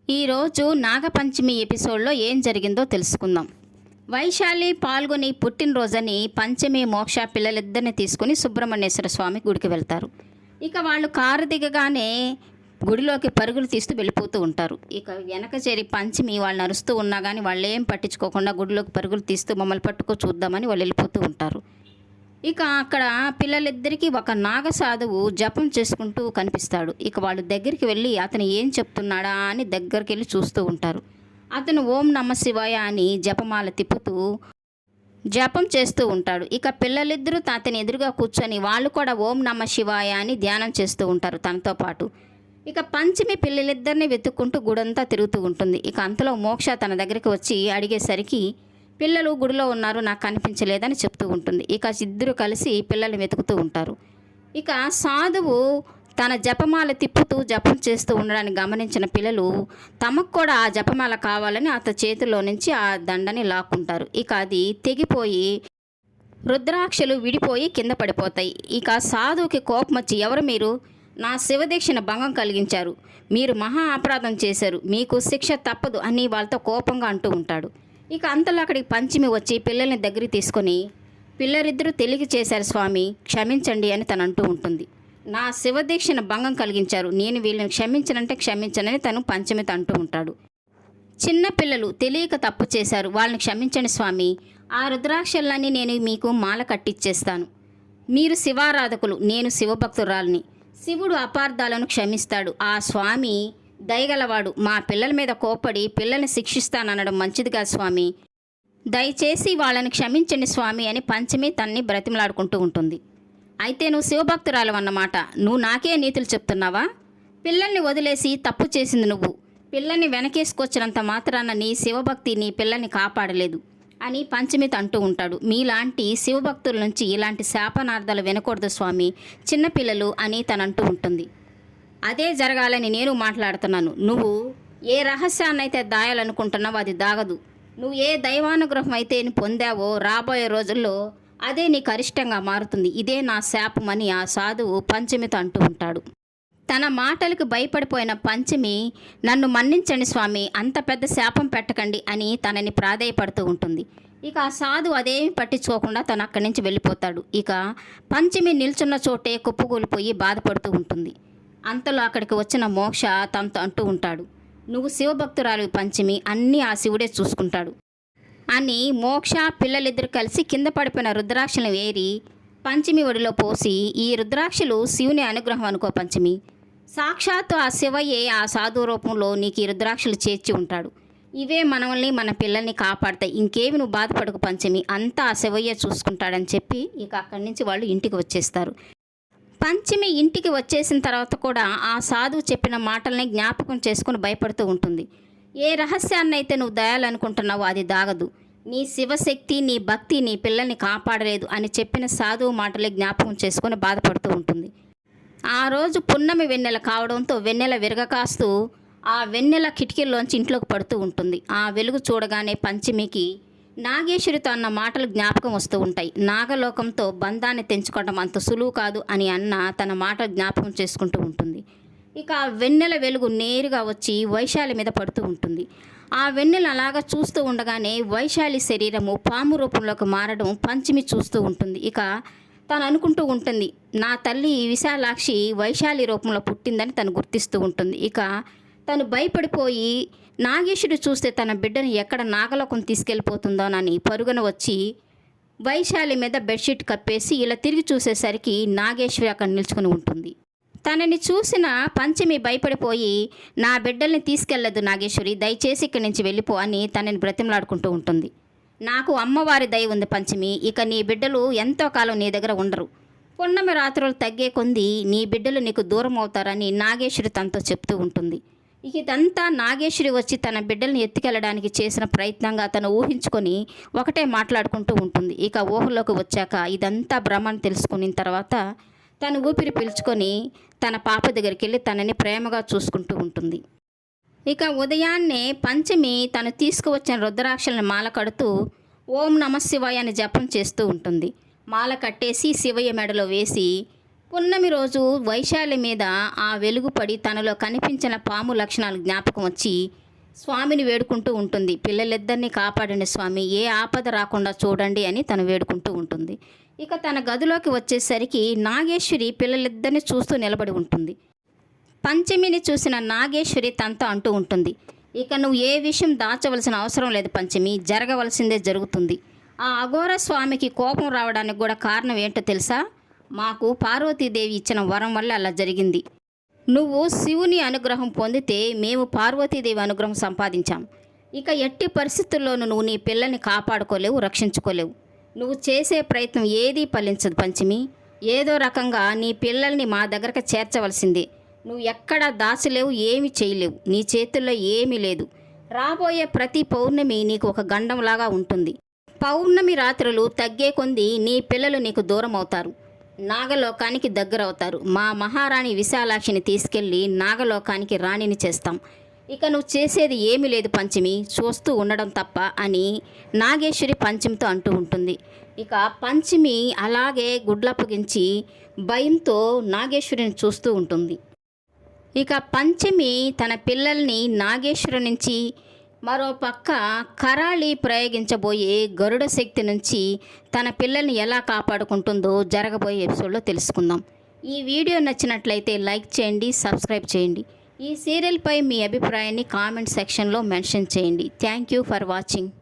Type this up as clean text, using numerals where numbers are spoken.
ఈరోజు నాగపంచమి ఎపిసోడ్లో ఏం జరిగిందో తెలుసుకుందాం. వైశాలి పాల్గొని పుట్టినరోజని పంచమి మోక్ష పిల్లలిద్దరిని తీసుకుని సుబ్రహ్మణ్యేశ్వర స్వామి గుడికి వెళ్తారు. ఇక వాళ్ళు కారు దిగగానే గుడిలోకి పరుగులు తీస్తూ వెళ్ళిపోతూ ఉంటారు. ఇక వెనక చేరి పంచమి వాళ్ళు నరుస్తూ ఉన్నా కానీ వాళ్ళు ఏం పట్టించుకోకుండా గుడిలోకి పరుగులు తీస్తూ మమ్మల్ని పట్టుకో చూద్దామని వాళ్ళు వెళ్ళిపోతూ ఉంటారు. ఇక అక్కడ పిల్లలిద్దరికీ ఒక నాగసాధువు జపం చేసుకుంటూ కనిపిస్తాడు. ఇక వాళ్ళు దగ్గరికి వెళ్ళి అతను ఏం చెప్తున్నాడా అని దగ్గరికి వెళ్ళి చూస్తూ ఉంటారు. అతను ఓం నమ శివాయ అని జపమాల తిప్పుతూ జపం చేస్తూ ఉంటాడు. ఇక పిల్లలిద్దరూ అతని ఎదురుగా కూర్చొని వాళ్ళు కూడా ఓం నమ శివాయ అని ధ్యానం చేస్తూ ఉంటారు తనతో పాటు. ఇక పంచమి పిల్లలిద్దరిని వెతుక్కుంటూ గుడంతా తిరుగుతూ ఉంటుంది. ఇక అంతలో మోక్ష తన దగ్గరికి వచ్చి అడిగేసరికి పిల్లలు గుడిలో ఉన్నారు, నాకు కనిపించలేదని చెప్తూ ఉంటుంది. ఇక ఇద్దరు కలిసి పిల్లల్ని వెతుకుతూ ఉంటారు. ఇక సాధువు తన జపమాల తిప్పుతూ జపం చేస్తూ ఉండడాన్ని గమనించిన పిల్లలు తమకు కూడా ఆ జపమాల కావాలని అతని చేతిలో నుంచి ఆ దండని లాక్కుంటారు. ఇక అది తెగిపోయి రుద్రాక్షలు విడిపోయి కింద పడిపోతాయి. ఇక సాధువుకి కోపం వచ్చి, ఎవరు మీరు? నా శివదీక్షను భంగం కలిగించారు, మీరు మహా అపరాధం చేశారు, మీకు శిక్ష తప్పదు అని వాళ్ళతో కోపంగా అంటూ ఉంటాడు. ఇక అంతలో అక్కడికి పంచమి వచ్చి పిల్లల్ని దగ్గరికి తీసుకొని, పిల్లరిద్దరూ తెలిగి చేశారు స్వామి, క్షమించండి అని తను అంటూ ఉంటుంది. నా శివదీక్షను భంగం కలిగించారు, నేను వీళ్ళని క్షమించనంటే క్షమించనని తను పంచమితో అంటూ ఉంటాడు. చిన్న పిల్లలు తెలియక తప్పు చేశారు, వాళ్ళని క్షమించండి స్వామి, ఆ రుద్రాక్షలన్నీ నేను మీకు మాల కట్టిచ్చేస్తాను. మీరు శివారాధకులు, నేను శివభక్తురాలిని, శివుడు అపార్థాలను క్షమిస్తాడు, ఆ స్వామి దయగలవాడు, మా పిల్లల మీద కోపడి పిల్లల్ని శిక్షిస్తాననడం మంచిదిగా స్వామి, దయచేసి వాళ్ళని క్షమించండి స్వామి అని పంచమి తన్ని బ్రతిమలాడుకుంటూ ఉంటుంది. అయితే నువ్వు శివభక్తురాలు అన్నమాట, నువ్వు నాకే నీతులు చెప్తున్నావా? పిల్లల్ని వదిలేసి తప్పు చేసింది నువ్వు, పిల్లల్ని వెనకేసుకొచ్చినంత మాత్రాన నీ శివభక్తి నీ పిల్లల్ని కాపాడలేదు అని పంచమితో అంటూ ఉంటాడు. మీలాంటి శివభక్తుల నుంచి ఇలాంటి శాపనార్థాలు వినకూడదు స్వామి, చిన్నపిల్లలు అని తనంటూ ఉంటుంది. అదే జరగాలని నేను మాట్లాడుతున్నాను. నువ్వు ఏ రహస్యాన్నైతే దాయాలనుకుంటున్నావో అది దాగదు. నువ్వు ఏ దైవానుగ్రహం అయితే పొందావో రాబోయే రోజుల్లో అదే నీకు అరిష్టంగా మారుతుంది. ఇదే నా శాపమని ఆ సాధువు పంచమితో అంటూ ఉంటాడు. తన మాటలకు భయపడిపోయిన పంచమి, నన్ను మన్నించండి స్వామి, అంత పెద్ద శాపం పెట్టకండి అని తనని ప్రాధేయపడుతూ ఉంటుంది. ఇక ఆ సాధువు అదేమి పట్టించుకోకుండా తను అక్కడి నుంచి వెళ్ళిపోతాడు. ఇక పంచమి నిల్చున్న చోటే కుప్పకూలిపోయి బాధపడుతూ ఉంటుంది. అంతలో అక్కడికి వచ్చిన మోక్ష తనతో అంటూ ఉంటాడు, నువ్వు శివభక్తురాలు పంచమి, అన్నీ ఆ శివుడే చూసుకుంటాడు అని మోక్ష పిల్లలిద్దరు కలిసి కింద పడిపోయిన రుద్రాక్షలను వేరి పంచమి ఒడిలో పోసి, ఈ రుద్రాక్షలు శివుని అనుగ్రహం అనుకో పంచమి, సాక్షాత్తు ఆ శివయ్యే ఆ సాధు రూపంలో నీకు ఈ రుద్రాక్షలు చేర్చి ఉంటాడు, ఇవే మనల్ని మన పిల్లల్ని కాపాడతాయి, ఇంకేమి నువ్వు బాధపడకు పంచమి, అంతా ఆ శివయ్య చూసుకుంటాడని చెప్పి ఇక అక్కడి నుంచి వాళ్ళు ఇంటికి వచ్చేస్తారు. పంచమి ఇంటికి వచ్చేసిన తర్వాత కూడా ఆ సాధువు చెప్పిన మాటల్ని జ్ఞాపకం చేసుకుని భయపడుతూ ఉంటుంది. ఏ రహస్యాన్నైతే నువ్వు దయాలనుకుంటున్నావో అది దాగదు, నీ శివశక్తి నీ భక్తి నీ పిల్లల్ని కాపాడలేదు అని చెప్పిన సాధువు మాటలే జ్ఞాపకం చేసుకుని బాధపడుతూ ఉంటుంది. ఆ రోజు పున్నమి వెన్నెల కావడంతో వెన్నెల విరగకాస్తూ ఆ వెన్నెల కిటికీల్లోంచి ఇంట్లోకి పడుతూ ఉంటుంది. ఆ వెలుగు చూడగానే పంచమికి నాగేశ్వరితో అన్న మాటలు జ్ఞాపకం వస్తూ ఉంటాయి. నాగలోకంతో బంధాన్ని తెంచుకోవడం అంత సులువు కాదు అని అన్న తన మాట జ్ఞాపకం చేసుకుంటూ ఉంటుంది. ఇక ఆ వెన్నెల వెలుగు నేరుగా వచ్చి వైశాలి మీద పడుతూ ఉంటుంది. ఆ వెన్నెల అలాగా చూస్తూ ఉండగానే వైశాలి శరీరము పాము రూపంలోకి మారడం పంచమి చూస్తూ ఉంటుంది. ఇక తను అనుకుంటూ ఉంటుంది, నా తల్లి విశాలాక్షి వైశాలి రూపంలో పుట్టిందని తను గుర్తిస్తూ ఉంటుంది. ఇక తను భయపడిపోయి నాగేశ్వరుడు చూస్తే తన బిడ్డను ఎక్కడ నాగలోకం తీసుకెళ్ళిపోతుందోనని పరుగున వచ్చి వైశాలి మీద బెడ్షీట్ కప్పేసి ఇలా తిరిగి చూసేసరికి నాగేశ్వరి అక్కడ నిల్చుకుని ఉంటుంది. తనని చూసిన పంచమి భయపడిపోయి, నా బిడ్డల్ని తీసుకెళ్లదు నాగేశ్వరి, దయచేసి ఇక్కడి నుంచి వెళ్ళిపో అని తనని బ్రతిమలాడుకుంటూ ఉంటుంది. నాకు అమ్మవారి దయ ఉంది పంచమి, ఇక నీ బిడ్డలు ఎంతో కాలం నీ దగ్గర ఉండరు, పున్నమి రాత్రులు తగ్గే కొంది నీ బిడ్డలు నీకు దూరం అవుతారని నాగేశ్వరి తనతో చెప్తూ ఉంటుంది. ఇదంతా నాగేశ్వరి వచ్చి తన బిడ్డల్ని ఎత్తుకెళ్ళడానికి చేసిన ప్రయత్నంగా తను ఊహించుకొని ఒకటే మాట్లాడుకుంటూ ఉంటుంది. ఇక ఊహలోకి వచ్చాక ఇదంతా భ్రమని తెలుసుకున్న తర్వాత తను ఊపిరి పీల్చుకొని తన పాప దగ్గరికి వెళ్ళి తనని ప్రేమగా చూసుకుంటూ ఉంటుంది. ఇక ఉదయాన్నే పంచమి తను తీసుకువచ్చిన రుద్రాక్షలను మాల కడుతూ ఓం నమ శివాయ అని జపం చేస్తూ ఉంటుంది. మాల కట్టేసి శివయ్య మెడలో వేసి పున్నమి రోజు వైశాలి మీద ఆ వెలుగు పడి తనలో కనిపించిన పాము లక్షణాలు జ్ఞాపకం వచ్చి స్వామిని వేడుకుంటూ ఉంటుంది. పిల్లలిద్దరినీ కాపాడండి స్వామి, ఏ ఆపద రాకుండా చూడండి అని తను వేడుకుంటూ ఉంటుంది. ఇక తన గదిలోకి వచ్చేసరికి నాగేశ్వరి పిల్లలిద్దరిని చూస్తూ నిలబడి ఉంటుంది. పంచమిని చూసిన నాగేశ్వరి తనతో అంటూ ఉంటుంది, ఇక నువ్వు ఏ విషయం దాచవలసిన అవసరం లేదు పంచమి, జరగవలసిందే జరుగుతుంది. ఆ అఘోర స్వామికి కోపం రావడానికి కూడా కారణం ఏంటో తెలుసా? మాకు పార్వతీదేవి ఇచ్చిన వరం వల్ల అలా జరిగింది. నువ్వు శివుని అనుగ్రహం పొందితే మేము పార్వతీదేవి అనుగ్రహం సంపాదించాం. ఇక ఎట్టి పరిస్థితుల్లోనూ నువ్వు నీ పిల్లల్ని కాపాడుకోలేవు, రక్షించుకోలేవు. నువ్వు చేసే ప్రయత్నం ఏదీ ఫలించదు పంచమి. ఏదో రకంగా నీ పిల్లల్ని మా దగ్గరకు చేర్చవలసిందే. నువ్వు ఎక్కడా దాచలేవు, ఏమి చేయలేవు. నీ చేతుల్లో ఏమీ లేదు. రాబోయే ప్రతి పౌర్ణమి నీకు ఒక గండంలాగా ఉంటుంది. పౌర్ణమి రాత్రులు తగ్గే కొంది నీ పిల్లలు నీకు దూరం అవుతారు, నాగలోకానికి దగ్గరవుతారు. మా మహారాణి విశాలాక్షిని తీసుకెళ్ళి నాగలోకానికి రాణిని చేస్తాం. ఇక నువ్వు చేసేది ఏమీ లేదు పంచమి, చూస్తూ ఉండడం తప్ప అని నాగేశ్వరి పంచమితో అంటూ ఉంటుంది. ఇక పంచమి అలాగే గుడ్లప్పగించి భయంతో నాగేశ్వరిని చూస్తూ ఉంటుంది. ఇక పంచమి తన పిల్లల్ని నాగేశ్వరి నుంచి, మరో పక్క కరాళి ప్రయోగించబోయే గరుడ శక్తి నుంచి తన పిల్లల్ని ఎలా కాపాడుకుంటుందో జరగబోయే ఎపిసోడ్లో తెలుసుకుందాం. ఈ వీడియో నచ్చినట్లయితే లైక్ చేయండి, సబ్స్క్రైబ్ చేయండి. ఈ సీరియల్పై మీ అభిప్రాయాన్ని కామెంట్ సెక్షన్లో మెన్షన్ చేయండి. Thank you for watching.